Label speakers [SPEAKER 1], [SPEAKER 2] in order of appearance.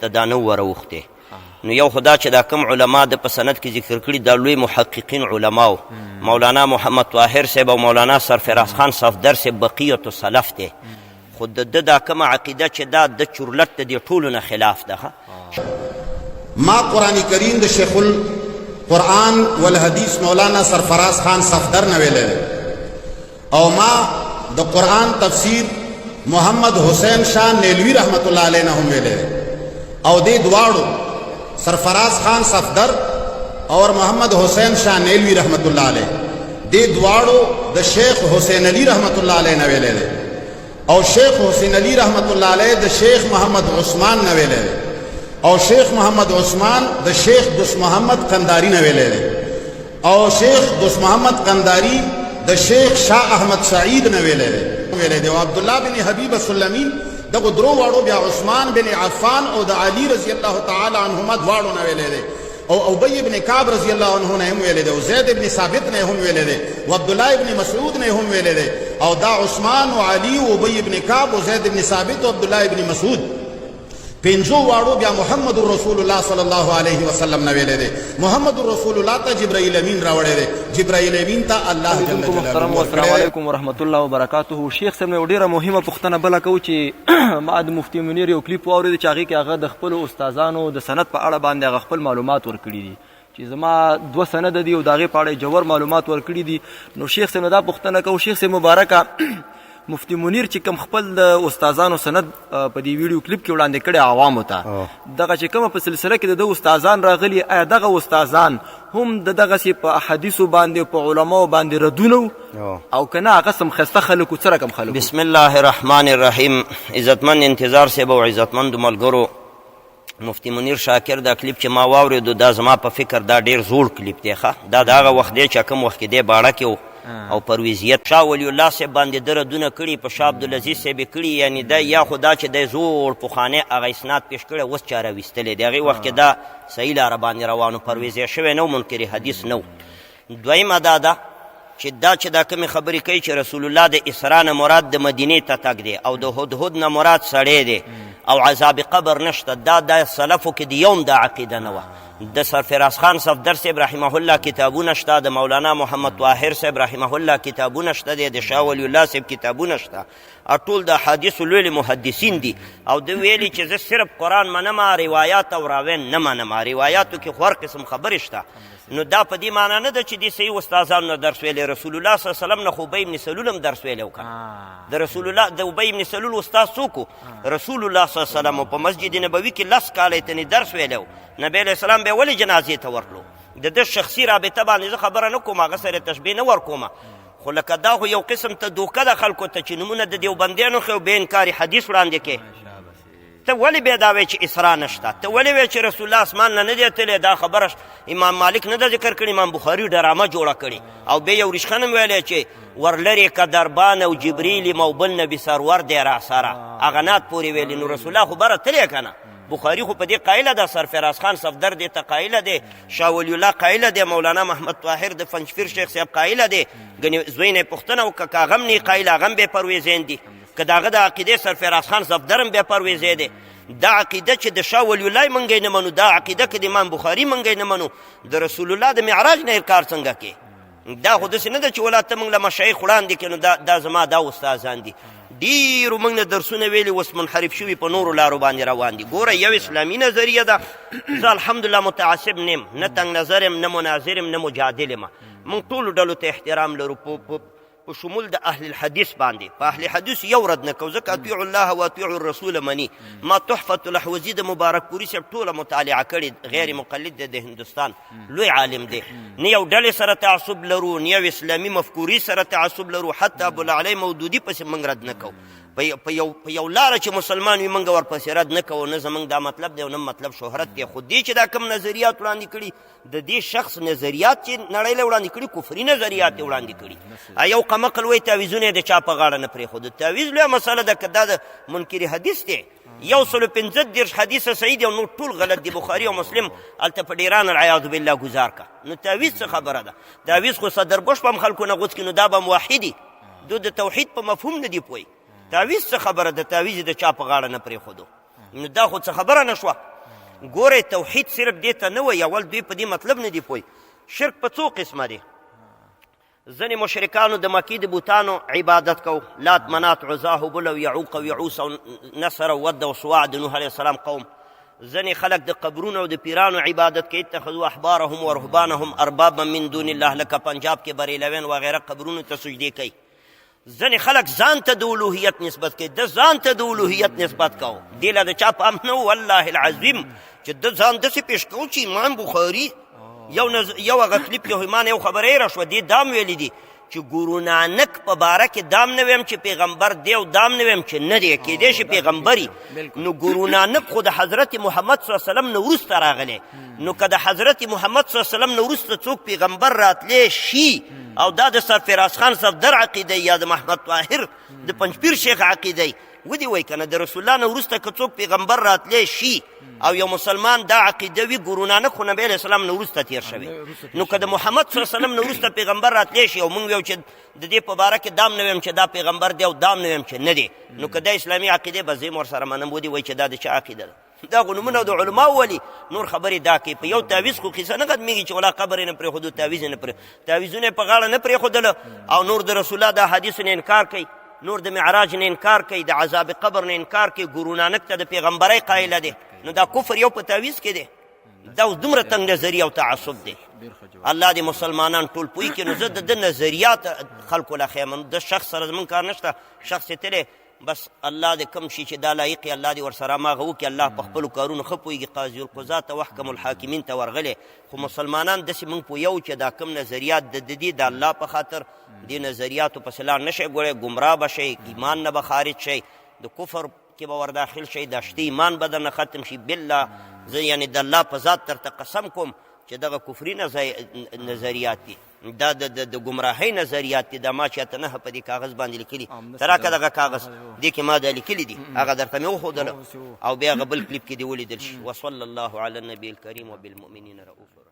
[SPEAKER 1] ته دا نه وروختې. نو یو خدا چې دا کم علما د په سند کې ذکر کړي دا لوی محققین علماو مولانا محمد طاهر صاحب او مولانا سرفراز خان صفدر صاحب بقیت السلف دی. خو د ده دا کومه عقیده چې دا د چورلټ د دې ټولو نه خلاف ده.
[SPEAKER 2] ما قرآن کریم د شیخ القرآن والحدیث مولانا سرفراز خان صفدر نه ویلی او ما د قرآن تفسیر محمد حسین شاہ نیلوی رحمت الله علیه نه هم ویلی او دې دواړو سرفراز خان صفدر اور محمد حسین شاہ نیلوی رحمت الله علیه دې دواړو د شیخ حسین علی رحمت الله علیه نه ویلی او شیخ حسین علی رحمت الله علیه د شیخ محمد عثمان نه ویلی او شیخ محمد عثمان د شیخ دوست محمد قنداری نه ویلی او شیخ دوست محمد قنداری د شیخ شاه احمد سعید نه ویلی دی او عبدالله بن حبیب سلمی دغه درو واړو بیا عثمان بن عفان او د علی رضی الله تعالی عنهما دواړو نه ویلی دی او ابی بن کعب رضی الله عنه نه هم ویلی دی او زید بن ثابت نه هم ویلی دی او عبدالله بن مسعود نه هم ویلی دی او دا عثمان او علی او ابی بن کعب او زید بن ثابت او عبدالله بن مسعود پنځو واړو بیا محمد رسول الله صلی الله علیه وسلم نه ویلی دی. محمد رسول الله ته جبرائیل امین راوړی دی. جبرائیل امین ته الله جل جلاله
[SPEAKER 3] محترم والسلام علیکم ورحمت الله وبرکاته. شیخ صاحب نه ډیره مهمه پوښتنه بله کوو چې ما د مفتي منیر یو کلیپ واورېد چې هغې کې هغه د خپلو استادانو د سند په اړه باندې هغه خپل معلومات ورکړي دي چې زما 2 سنده دي او د هغې په اړه جوور معلومات ورکړي دي. نو شیخ صاحب نه دا پوښتنه کوو شیخ صاحب مبارکه مفتی منیر چې کوم خپل د استادانو سند په دې ویډیو کلیپ کې وړاندې کړی عوامو ته دغه چې کومه په سلسله کې د استادان راغلي آیا دغه استادان هم د دغسې په احادیثو باندې په علماو باندې ردونه او که نه هغه سم ښایسته خلک و څه رقم خلک؟
[SPEAKER 1] بسم الله الرحمن الرحیم. عزتمند انتظار صاحب او عزتمندو ملګرو مفتی منیر شاکر دا کلیپ چې ما واورېدو دا زما په فکر دا ډېر زوړ کلیپ دی ښه دا د هغه وخت دی چې کوم وخت کې دی باړه کې او پرویزیت شاه ولی الله صاحب باندې ده ردونه کړي په شاه عبدالعزیز صاحب یې کړي یعنی دا یا خو دا چې دی زوړ پخوانی هغه اسناد پیش کړی اوس چا راویستلی د هغې وخت کې دا صحیح لاره باندې روانو پرویزی شوی نه و منکر حدیث نه و. دویمه دا ده چې دا کومې خبرې کوي چې رسول الله د اسرا نه مراد د مدینې ته تګ دی او د هدهد نه مراد سړی دی او عذاب قبر نشته دا د سلفو کې د یوم دا عقیده نه وه. د سرفراز خان صفدر صاحب رحمه الله کتابونه شته د مولانا محمد طاهر صاحب رحمه الله کتابونه شته دی د شاه ولی الله صاحب کتابونه شته ټول د احادیثو لوی محدثین دي او د ویلي چې زه صرف قرآن منمه روایات او راوین نه منمه روایاتو کې خو هر قسم خبرې شته. نو دا په دې معنا نه ده چې دې صحیح استادانو نه درس ویلی رسول الله صلی الله علیه وسلم نه خو ابی بن سلول هم درس ویلی و که د رسول الله د ابی بن سلول استاد څوک و رسول الله صلی الله علیه وسلم په مسجد نبوي کې 10 کاله یې درس ویلی و نبی علیه السلام به ولې جنازې ته ورتلو د ده شخصي رابطه باندې زه خبره نه کوم هغه سره تشبیه نه ورکومه خو لکه دا خو یو قسم ته دوکه ده خلکو ته چې نومونه د دیوبندیانو ښه بې انکاري حدیث وړاندې کې ته ولې بیا دا وایې چې اسرا نشته ته ولې وایې چې رسول الله اسمان نه دی تللی دا خبره امام مالک نه ده ذکر کړې امام بخاري ډرامه جوړه کړې او بیا یو ریشخند هم ویلی چې ورلرې که دربان او جبریل او بل نبي سرور دی را سره اغنات پورې ویلي نو رسول الله خو بره تللی که نه بخاری خو په دې قایله ده سرفراز خان صفدر دې ته قایله دی شاه ولی الله قایله دی مولانا محمد طاهر د فنجفیر شیخ صاحب قایله دی ګنې زوی نه یې پوښتنه وکړه که هغه هم نه قایله هغه هم بې پرویزین دي که د هغه د عقیدې سرفراز خان صفدر هم بې پرویزی دی دا عقیده چې د شاه ولی الله منګی نه منو دا عقیده که د امام بخاري منګی نه منو د رسول الله د معراج نه انکار څنګه کې دا خو داسې نه ده چې ولا ته موږ له مشایخ وړاندې کړي نو دا زما دا استادان دي ډېرو موږ نه درسونه ویلي اوس منحرف شوي په نورو لارو باندې روان دي. ګوره یو اسلامي نظریه ده زه الحمدلله متعصب نه یم نه تنګ نظر یم نه مناظر یم نه مجادل یم موږ ټولو ډلو ته احترام لرو په شمول د اهل الحدیث باندې په اهل حدیث یو رد نه کوو ځکه اطیعو الله و اطیعو الرسول مني ما تحفة الاحوزي د مبارک پوري صاحب ټوله مطالعه کړې غیر مقلد د هندوستان لوی عالم دی نه یو ډلې سره تعصب لرو نه یو اسلامي مفکوري سره تعصب لرو حتی ابوالعلی مودودي پسې موږ رد نه کوو په یو لاره چې مسلمان وي موږ ورپسې رد نه کوو نه زموږ دا مطلب دی او نه مطلب شهرت دی خو دې چې دا کوم نظریات وړاندې کړي د دې شخص نظریات چې نړۍ له وړاندې کړي کفري نظریات یې وړاندې کړي یو قمقل وایي تعویضونه یې د چا په غاړه نه پرېښودو تعویض لویه مسله ده که دا د منکر حدیث دی 115 حدیث صحیح دی او نور ټول غلط دی بخاري او مسلم هلته په ډیران العیاذ بالله ګزار کا نو تعویض څه خبره ده تعویض خو صدربش په هم خلکو نه غوڅ کړي نو دا به موحدي دو د توحید په مفهوم نه دی پوهی تعویض څه خبره ده تعویض د چا په غاړه نه پرېښودو نو دا خو څه خبره نه شوه. ګورئ توحید صرف دې ته نه وایي، اول دوی په دې مطلب نه دي پوه. شرک په څو قسمه دی. ځینې مشرکانو د مکې د بوتانو عبادت کو، لات منات عزا هبل او یعوق او یعوس او نصر او ود او سواع د نوح علیه السلام قوم. ځینې خلک د قبرونو او د پیرانو عبادت کوي، اتخذوا احبارهم و رهبانهم اربابا من دون الله، لکه پنجاب کې بریلویان وغیره قبرونو ته سجدې کوي. ځینې خلک ځان ته د الوهیت نسبت کوي، د ځان ته د الوهیت نسبت کو. دې له د چا پام نه و والله العظیم چې د ځان داسې پیش کوو چې امام بخاري یو هغه کلیپ یو ایمان یو خبره یې راشوه، دې دام ویلی دي چې ګورو نانک په باره کې دام نه ویم چې پیغمبر دی او دام نه ویم چې نه دی، کیدای شي پیغمبري. نو ګورو نانک خو د حضرت محمد صلی الله علیه وسلم نه وروسته راغلی. نو که د حضرت محمد صلی الله علیه وسلم نه وروسته څوک پیغمبر راتلی شي او دا د سرفراز خان صفدر عقیده یا د محمد طاهر د پنجپیر شیخ عقیده ودی وای کنه د رسول الله نه وروسته که څوک پیغمبر راتلی شي او یو مسلمان دا عقیده وي ګورو نانک خو نبی علیه السلام نه وروسته تېر شوی. نو که د محمد صلی الله علیه وسلم نه وروسته پیغمبر راتلی شي او موږ ویو چې د دې په باره کې دام نه ویم چې دا پیغمبر دی او دام نه ویم چې نه دی، نو که دا اسلامي عقیده به زه یم ورسره منم. ودی وایي چې دا د چا عقیده ده؟ دا خو نومونه د علماو ولي نور خبرې دا کوي. په یو تعویض خو قصه نه ختمېږي چې ولا قبر یې نه پرېښودو، تعویض یې نه تعویضونه یې په غاړه نه پرېښودله او نور د رسول الله د احادیثو نه انکار کوي، نور د معراج نه انکار کوي، د عذاب قبر نه انکار کوي، ګورو نانک ته د پیغمبرۍ قایله دی. نو دا کفر یو په تعویض کې دی. دا اوس دومره تنګ نظریه او تعصب دی. الله دې مسلمانان ټول پوهي کړي. نو زه د نظریات خلکو له ښیم، د شخص سره زمونږ کار نشته. شخص یې تللی بس الله دې کم شي چې دا لایق یې الله دې ورسره هماغه وکړي. الله په خپلو کارونو ښه پوهېږي. قاضي القضات او احکم الحاکمین ته ورغلی. خو مسلمانان داسې موږ پوهیو چې دا کم نظریات د دې د الله په خاطر دې نظریاتو پسې لاړ نه شئ. ګورئ ګمراه به شئ، ایمان نه به خارج شئ، د کفر کې به ور داخل شئ، د شته ایمان به درنه ختم شي. بالله زه یعنې د الله په ذات درته قسم کوم چې دغه کفري نظریات دي، دا د ګمراهۍ نظریات دي. دا ما چې اته نه په دې کاغذ باندې لیکلي، ته راکړه دغه کاغذ، دې کې ما دا لیکلي دي، هغه درته مې وښودله او بیا هغه بل کلیپ کې دې ولیدل شي. وصلی الله علی النبي الکریم وبالمؤمنین رؤوف